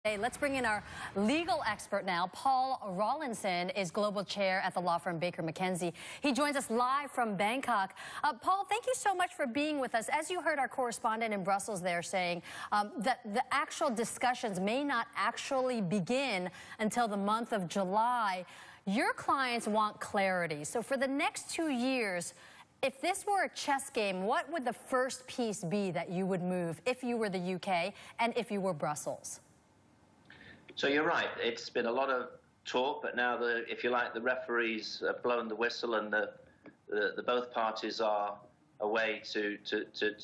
Hey, let's bring in our legal expert now. Paul Rawlinson is global chair at the law firm Baker McKenzie. He joins us live from Bangkok. Paul, thank you so much for being with us. As you heard our correspondent in Brussels there saying that the actual discussions may not actually begin until the month of July, your clients want clarity. So for the next 2 years, if this were a chess game, what would the first piece be that you would move if you were the UK and if you were Brussels? So you're right. It's been a lot of talk, but now, if you like, the referees have blown the whistle, and the both parties are away to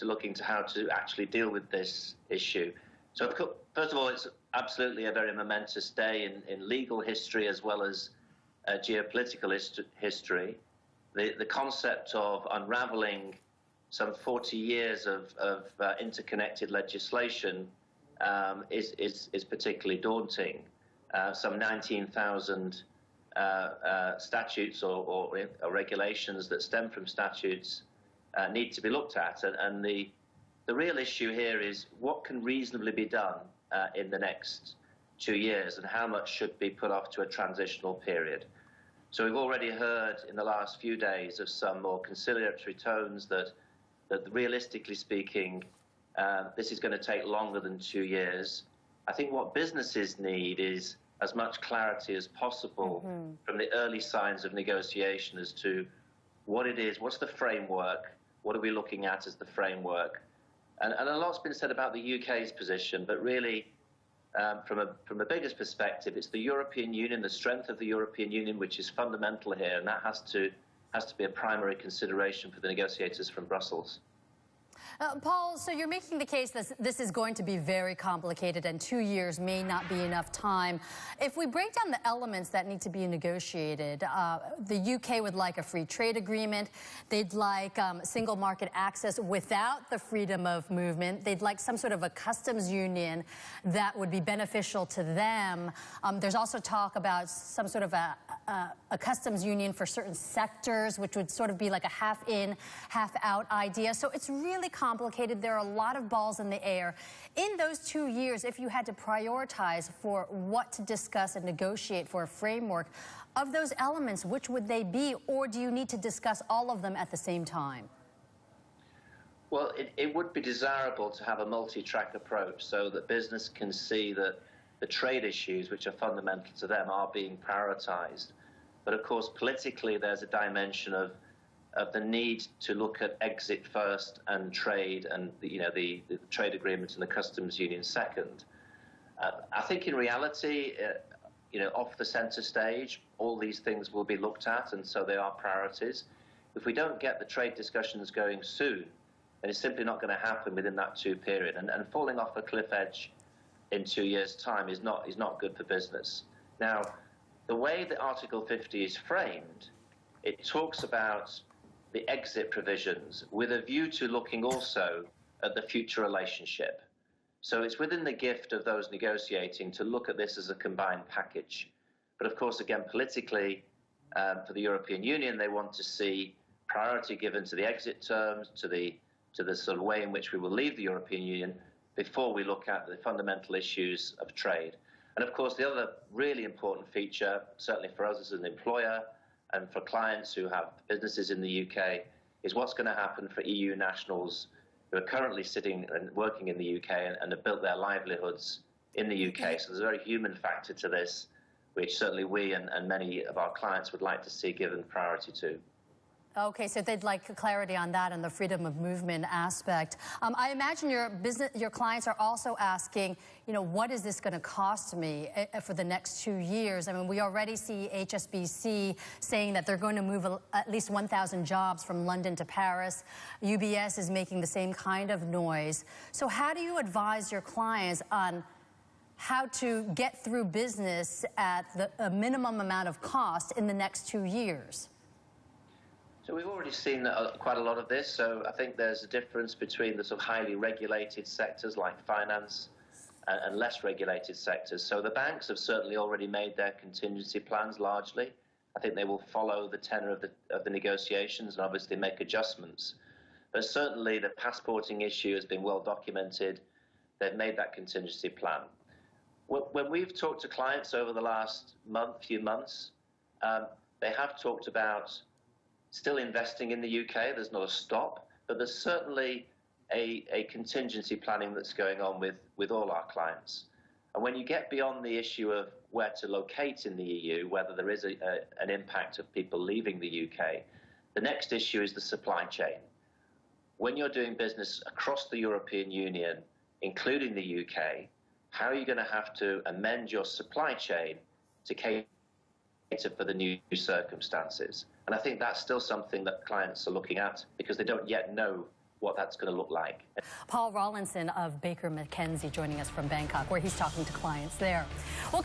look into how to actually deal with this issue. So first of all, it's absolutely a very momentous day in legal history as well as geopolitical history. The concept of unraveling some 40 years of interconnected legislation is particularly daunting. Some 19,000 statutes or regulations that stem from statutes need to be looked at, and the real issue here is what can reasonably be done in the next 2 years, and how much should be put off to a transitional period. So we've already heard in the last few days of some more conciliatory tones that realistically speaking, this is going to take longer than 2 years. I think what businesses need is as much clarity as possible from the early signs of negotiation as to what it is, what's the framework, what are we looking at as the framework. And a lot's been said about the UK's position, but really from a bigger perspective, it's the European Union, the strength of the European Union, which is fundamental here, and that has to be a primary consideration for the negotiators from Brussels. Paul, so you're making the case that this is going to be very complicated and 2 years may not be enough time. If we break down the elements that need to be negotiated, the UK would like a free trade agreement. They'd like single market access without the freedom of movement. They'd like some sort of a customs union that would be beneficial to them. There's also talk about some sort of a customs union for certain sectors, which would sort of be like a half in, half out idea. So it's really complicated. There are a lot of balls in the air. In those 2 years, if you had to prioritize for what to discuss and negotiate for a framework, of those elements, which would they be, or do you need to discuss all of them at the same time? Well, it would be desirable to have a multi-track approach so that business can see that the trade issues, which are fundamental to them, are being prioritized. But of course, politically, there's a dimension of the need to look at exit first and trade, and the trade agreement and the customs union second. I think in reality, off the center stage, all these things will be looked at, and so they are priorities. If we don't get the trade discussions going soon, then it's simply not going to happen within that 2 period. And falling off a cliff edge in 2 years' time is not good for business. Now, the way that Article 50 is framed, it talks about the exit provisions with a view to looking also at the future relationship. So it's within the gift of those negotiating to look at this as a combined package. But of course, again, politically, for the European Union, they want to see priority given to the exit terms, to the sort of way in which we will leave the European Union before we look at the fundamental issues of trade. And of course, the other really important feature, certainly for us as an employer, and for clients who have businesses in the UK, is what's going to happen for EU nationals who are currently sitting and working in the UK and have built their livelihoods in the UK. So there's a very human factor to this, which certainly we and many of our clients would like to see given priority to. Okay, so they'd like clarity on that and the freedom of movement aspect. I imagine your clients are also asking, what is this going to cost me for the next 2 years? I mean, we already see HSBC saying that they're going to move at least 1,000 jobs from London to Paris. UBS is making the same kind of noise. So how do you advise your clients on how to get through business at a minimum amount of cost in the next 2 years? So we've already seen quite a lot of this. So I think there's a difference between the sort of highly regulated sectors like finance and less regulated sectors. So the banks have certainly already made their contingency plans largely. I think they will follow the tenor of the negotiations and obviously make adjustments. But certainly the passporting issue has been well documented. They've made that contingency plan. When we've talked to clients over the last few months, they have talked about still investing in the UK. There's not a stop, but there's certainly a contingency planning that's going on with all our clients. And when you get beyond the issue of where to locate in the EU, whether there is an impact of people leaving the UK, the next issue is the supply chain. When you're doing business across the European Union, including the UK, how are you going to have to amend your supply chain to cater for the new circumstances? And I think that's still something that clients are looking at because they don't yet know what that's going to look like. Paul Rawlinson of Baker McKenzie joining us from Bangkok, where he's talking to clients there. Well,